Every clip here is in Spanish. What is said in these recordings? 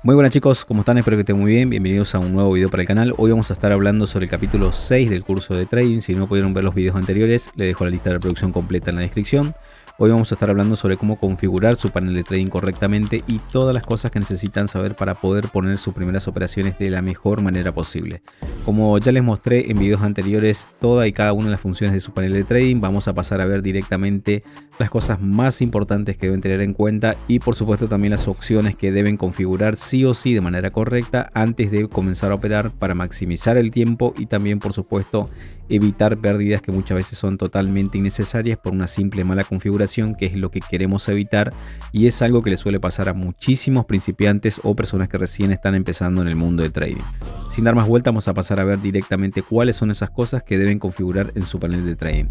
Muy buenas chicos, ¿cómo están? Espero que estén muy bien. Bienvenidos a un nuevo video para el canal. Hoy vamos a estar hablando sobre el capítulo 6 del curso de trading. Si no pudieron ver los videos anteriores, les dejo la lista de reproducción completa en la descripción. Hoy vamos a estar hablando sobre cómo configurar su panel de trading correctamente y todas las cosas que necesitan saber para poder poner sus primeras operaciones de la mejor manera posible. Como ya les mostré en videos anteriores toda y cada una de las funciones de su panel de trading, vamos a pasar a ver directamente las cosas más importantes que deben tener en cuenta y por supuesto también las opciones que deben configurar sí o sí de manera correcta antes de comenzar a operar para maximizar el tiempo y también por supuesto evitar pérdidas que muchas veces son totalmente innecesarias por una simple mala configuración, que es lo que queremos evitar y es algo que le suele pasar a muchísimos principiantes o personas que recién están empezando en el mundo de trading. Sin dar más vuelta, vamos a pasar a ver directamente cuáles son esas cosas que deben configurar en su panel de trading.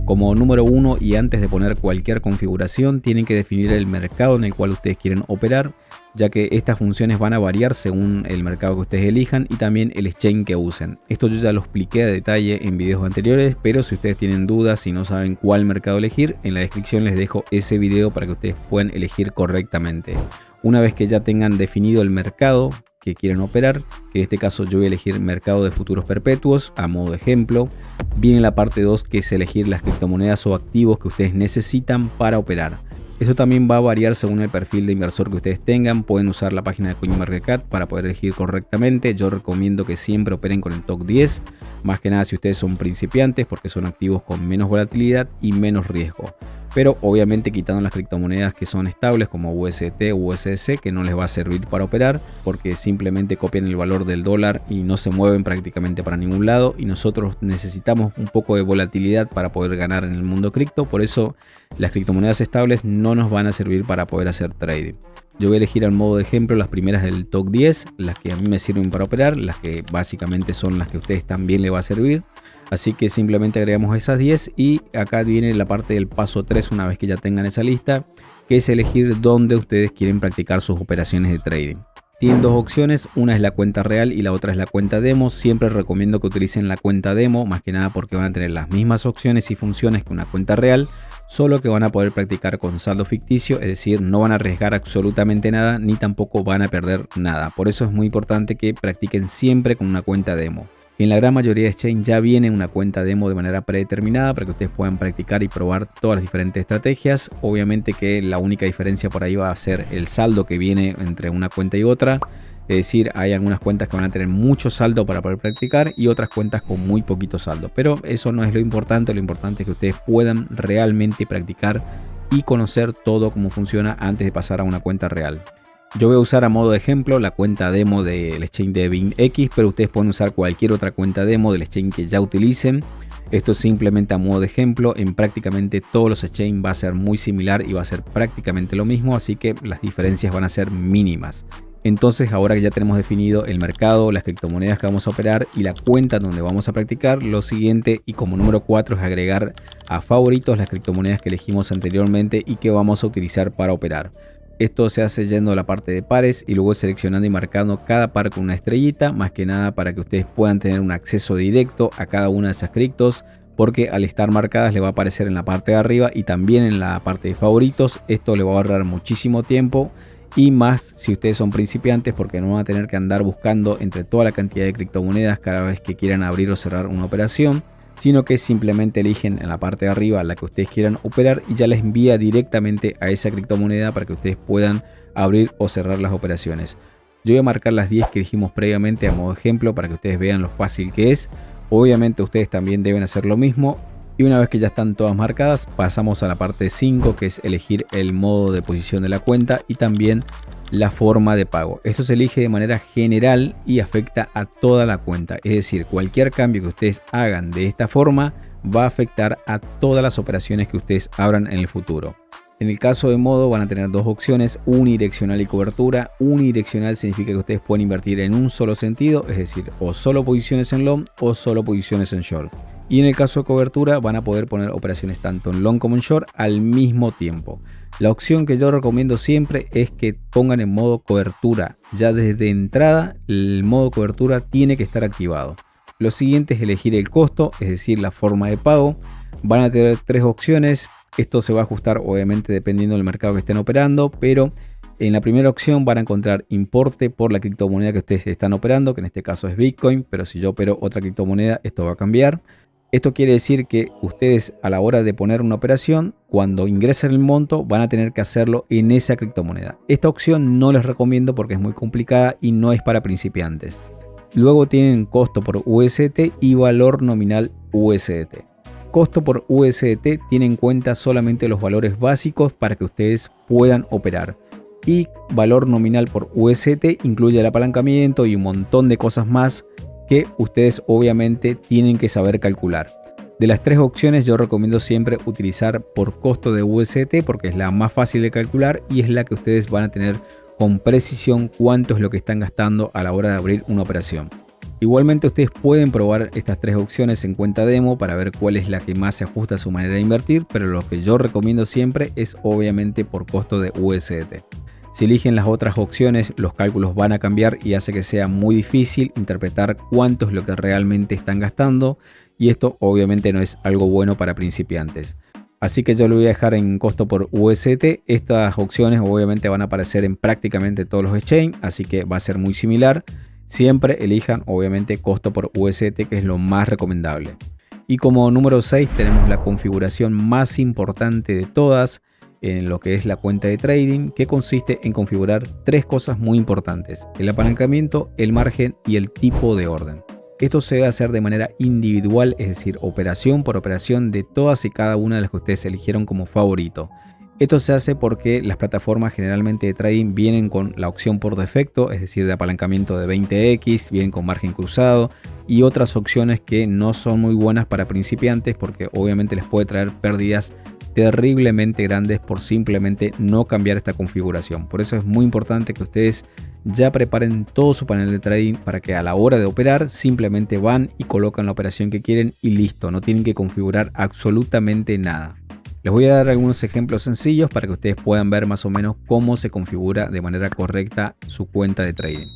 Como número uno, y antes de poner cualquier configuración, tienen que definir el mercado en el cual ustedes quieren operar, ya que estas funciones van a variar según el mercado que ustedes elijan y también el exchange que usen. Esto yo ya lo expliqué a detalle en videos anteriores, pero si ustedes tienen dudas y no saben cuál mercado elegir, en la descripción les dejo ese video para que ustedes puedan elegir correctamente. Una vez que ya tengan definido el mercado que quieren operar, que en este caso yo voy a elegir mercado de futuros perpetuos a modo de ejemplo, viene la parte 2, que es elegir las criptomonedas o activos que ustedes necesitan para operar. Esto también va a variar según el perfil de inversor que ustedes tengan. Pueden usar la página de CoinMarketCap para poder elegir correctamente. Yo recomiendo que siempre operen con el TOC 10, más que nada si ustedes son principiantes, porque son activos con menos volatilidad y menos riesgo. Pero obviamente quitando las criptomonedas que son estables como USDT o USDC, que no les va a servir para operar porque simplemente copian el valor del dólar y no se mueven prácticamente para ningún lado, y nosotros necesitamos un poco de volatilidad para poder ganar en el mundo cripto. Por eso las criptomonedas estables no nos van a servir para poder hacer trading. Yo voy a elegir al modo de ejemplo las primeras del TOC 10, las que a mí me sirven para operar, las que básicamente son las que a ustedes también les va a servir. Así que simplemente agregamos esas 10 y acá viene la parte del paso 3 una vez que ya tengan esa lista, que es elegir dónde ustedes quieren practicar sus operaciones de trading. Tienen dos opciones, una es la cuenta real y la otra es la cuenta demo. Siempre recomiendo que utilicen la cuenta demo, más que nada porque van a tener las mismas opciones y funciones que una cuenta real, solo que van a poder practicar con saldo ficticio, es decir, no van a arriesgar absolutamente nada ni tampoco van a perder nada. Por eso es muy importante que practiquen siempre con una cuenta demo. En la gran mayoría de exchange ya viene una cuenta demo de manera predeterminada para que ustedes puedan practicar y probar todas las diferentes estrategias. Obviamente que la única diferencia por ahí va a ser el saldo que viene entre una cuenta y otra. Es decir, hay algunas cuentas que van a tener mucho saldo para poder practicar y otras cuentas con muy poquito saldo. Pero eso no es lo importante es que ustedes puedan realmente practicar y conocer todo cómo funciona antes de pasar a una cuenta real. Yo voy a usar a modo de ejemplo la cuenta demo del exchange de BingX, pero ustedes pueden usar cualquier otra cuenta demo del exchange que ya utilicen. Esto es simplemente a modo de ejemplo. En prácticamente todos los exchanges va a ser muy similar y va a ser prácticamente lo mismo, así que las diferencias van a ser mínimas. Entonces, ahora que ya tenemos definido el mercado, las criptomonedas que vamos a operar y la cuenta donde vamos a practicar, lo siguiente y como número 4 es agregar a favoritos las criptomonedas que elegimos anteriormente y que vamos a utilizar para operar. Esto se hace yendo a la parte de pares y luego seleccionando y marcando cada par con una estrellita, más que nada para que ustedes puedan tener un acceso directo a cada una de esas criptos, porque al estar marcadas le va a aparecer en la parte de arriba y también en la parte de favoritos. Esto le va a ahorrar muchísimo tiempo y más si ustedes son principiantes, porque no van a tener que andar buscando entre toda la cantidad de criptomonedas cada vez que quieran abrir o cerrar una operación, sino que simplemente eligen en la parte de arriba la que ustedes quieran operar y ya les envía directamente a esa criptomoneda para que ustedes puedan abrir o cerrar las operaciones. Yo voy a marcar las 10 que elegimos previamente a modo ejemplo para que ustedes vean lo fácil que es. Obviamente ustedes también deben hacer lo mismo. Y una vez que ya están todas marcadas, pasamos a la parte 5, que es elegir el modo de posición de la cuenta y también la forma de pago. Esto se elige de manera general y afecta a toda la cuenta. Es decir, cualquier cambio que ustedes hagan de esta forma va a afectar a todas las operaciones que ustedes abran en el futuro. En el caso de modo van a tener dos opciones, unidireccional y cobertura. Unidireccional significa que ustedes pueden invertir en un solo sentido, es decir, o solo posiciones en long o solo posiciones en short. Y en el caso de cobertura van a poder poner operaciones tanto en long como en short al mismo tiempo. La opción que yo recomiendo siempre es que pongan en modo cobertura. Ya desde entrada el modo cobertura tiene que estar activado. Lo siguiente es elegir el costo, es decir, la forma de pago. Van a tener tres opciones. Esto se va a ajustar obviamente dependiendo del mercado que estén operando, pero En la primera opción van a encontrar importe por la criptomoneda que ustedes están operando, que en este caso es Bitcoin, pero si yo opero otra criptomoneda, esto va a cambiar. Esto quiere decir que ustedes a la hora de poner una operación, cuando ingresen el monto, van a tener que hacerlo en esa criptomoneda. Esta opción no les recomiendo porque es muy complicada y no es para principiantes. Luego tienen costo por USDT y valor nominal USDT. Costo por USDT tiene en cuenta solamente los valores básicos para que ustedes puedan operar. Y valor nominal por USDT incluye el apalancamiento y un montón de cosas más que ustedes obviamente tienen que saber calcular. De las tres opciones yo recomiendo siempre utilizar por costo de USDT porque es la más fácil de calcular y es la que ustedes van a tener con precisión cuánto es lo que están gastando a la hora de abrir una operación. Igualmente ustedes pueden probar estas tres opciones en cuenta demo para ver cuál es la que más se ajusta a su manera de invertir, pero lo que yo recomiendo siempre es obviamente por costo de USDT. Si eligen las otras opciones, los cálculos van a cambiar y hace que sea muy difícil interpretar cuánto es lo que realmente están gastando y esto obviamente no es algo bueno para principiantes. Así que yo lo voy a dejar en costo por USDT. Estas opciones obviamente van a aparecer en prácticamente todos los exchanges, así que va a ser muy similar. Siempre elijan obviamente costo por USDT, que es lo más recomendable. Y como número 6 tenemos la configuración más importante de todas en lo que es la cuenta de trading, que consiste en configurar tres cosas muy importantes: el apalancamiento, el margen y el tipo de orden. Esto se va a hacer de manera individual, es decir, operación por operación de todas y cada una de las que ustedes eligieron como favorito. Esto se hace porque las plataformas generalmente de trading vienen con la opción por defecto, es decir, de apalancamiento de 20x, vienen con margen cruzado y otras opciones que no son muy buenas para principiantes porque obviamente les puede traer pérdidas terriblemente grandes por simplemente no cambiar esta configuración. Por eso es muy importante que ustedes ya preparen todo su panel de trading para que a la hora de operar simplemente van y colocan la operación que quieren y listo, no tienen que configurar absolutamente nada. Les voy a dar algunos ejemplos sencillos para que ustedes puedan ver más o menos cómo se configura de manera correcta su cuenta de trading.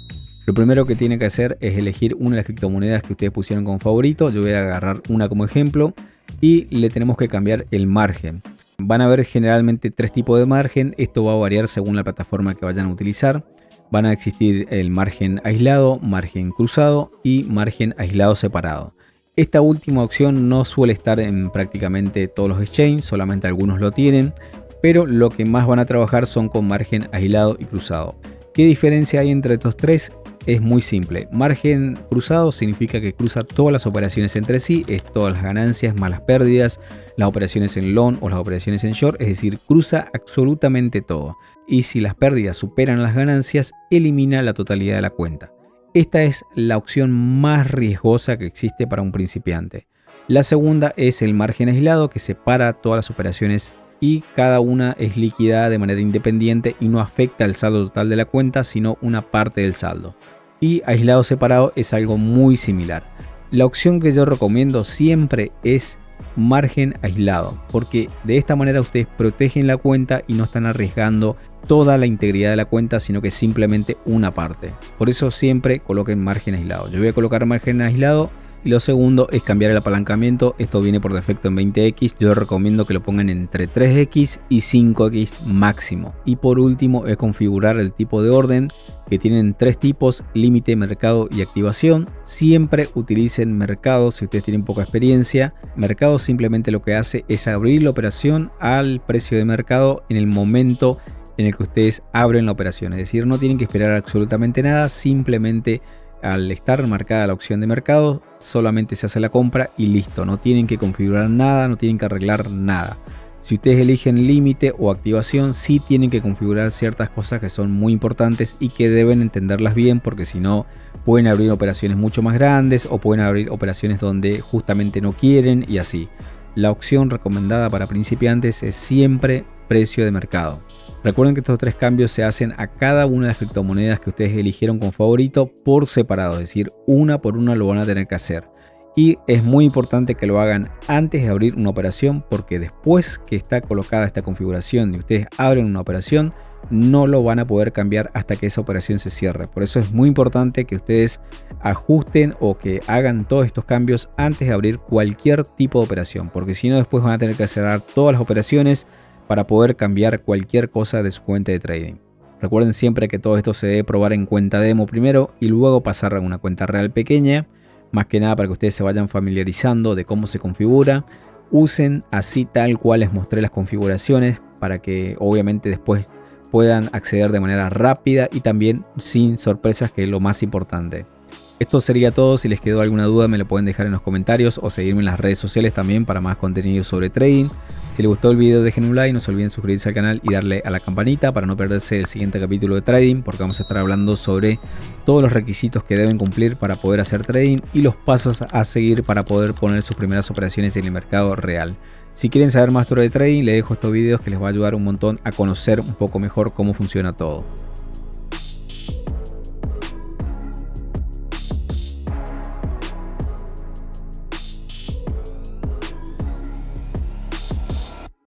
Lo primero que tienen que hacer es elegir una de las criptomonedas que ustedes pusieron como favorito. Yo voy a agarrar una como ejemplo y le tenemos que cambiar el margen. Van a haber generalmente tres tipos de margen. Esto va a variar según la plataforma que vayan a utilizar. Van a existir el margen aislado, margen cruzado y margen aislado separado. Esta última opción no suele estar en prácticamente todos los exchanges, solamente algunos lo tienen, pero lo que más van a trabajar son con margen aislado y cruzado. ¿Qué diferencia hay entre estos tres? Es muy simple. Margen cruzado significa que cruza todas las operaciones entre sí, es todas las ganancias más las pérdidas, las operaciones en long o las operaciones en short, es decir, cruza absolutamente todo. Y si las pérdidas superan las ganancias, elimina la totalidad de la cuenta. Esta es la opción más riesgosa que existe para un principiante. La segunda es el margen aislado, que separa todas las operaciones y cada una es liquidada de manera independiente y no afecta el saldo total de la cuenta, sino una parte del saldo. Y aislado separado es algo muy similar. La opción que yo recomiendo siempre es margen aislado, porque de esta manera ustedes protegen la cuenta y no están arriesgando toda la integridad de la cuenta, sino que simplemente una parte. Por eso siempre coloquen margen aislado. Yo voy a colocar margen aislado. Y lo segundo es cambiar el apalancamiento. Esto viene por defecto en 20x. Yo recomiendo que lo pongan entre 3x y 5x máximo. Y por último es configurar el tipo de orden, que tienen tres tipos: límite, mercado y activación. Siempre utilicen mercado si ustedes tienen poca experiencia. Mercado simplemente lo que hace es abrir la operación al precio de mercado en el momento en el que ustedes abren la operación. Es decir, no tienen que esperar absolutamente nada, simplemente al estar marcada la opción de mercado, solamente se hace la compra y listo. No tienen que configurar nada, no tienen que arreglar nada. Si ustedes eligen límite o activación, sí tienen que configurar ciertas cosas que son muy importantes y que deben entenderlas bien, porque si no pueden abrir operaciones mucho más grandes o pueden abrir operaciones donde justamente no quieren y así. La opción recomendada para principiantes es siempre precio de mercado. Recuerden que estos tres cambios se hacen a cada una de las criptomonedas que ustedes eligieron como favorito por separado, es decir, una por una lo van a tener que hacer. Y es muy importante que lo hagan antes de abrir una operación, porque después que está colocada esta configuración y ustedes abren una operación, no lo van a poder cambiar hasta que esa operación se cierre. Por eso es muy importante que ustedes ajusten o que hagan todos estos cambios antes de abrir cualquier tipo de operación, porque si no después van a tener que cerrar todas las operaciones para poder cambiar cualquier cosa de su cuenta de trading. Recuerden siempre que todo esto se debe probar en cuenta demo primero y luego pasar a una cuenta real pequeña, más que nada para que ustedes se vayan familiarizando de cómo se configura. Usen así tal cual les mostré las configuraciones para que obviamente después puedan acceder de manera rápida y también sin sorpresas, que es lo más importante. Esto sería todo. Si les quedó alguna duda me lo pueden dejar en los comentarios o seguirme en las redes sociales también para más contenido sobre trading. Si les gustó el video dejen un like, no se olviden suscribirse al canal y darle a la campanita para no perderse el siguiente capítulo de trading, porque vamos a estar hablando sobre todos los requisitos que deben cumplir para poder hacer trading y los pasos a seguir para poder poner sus primeras operaciones en el mercado real. Si quieren saber más sobre trading, les dejo estos videos que les va a ayudar un montón a conocer un poco mejor cómo funciona todo.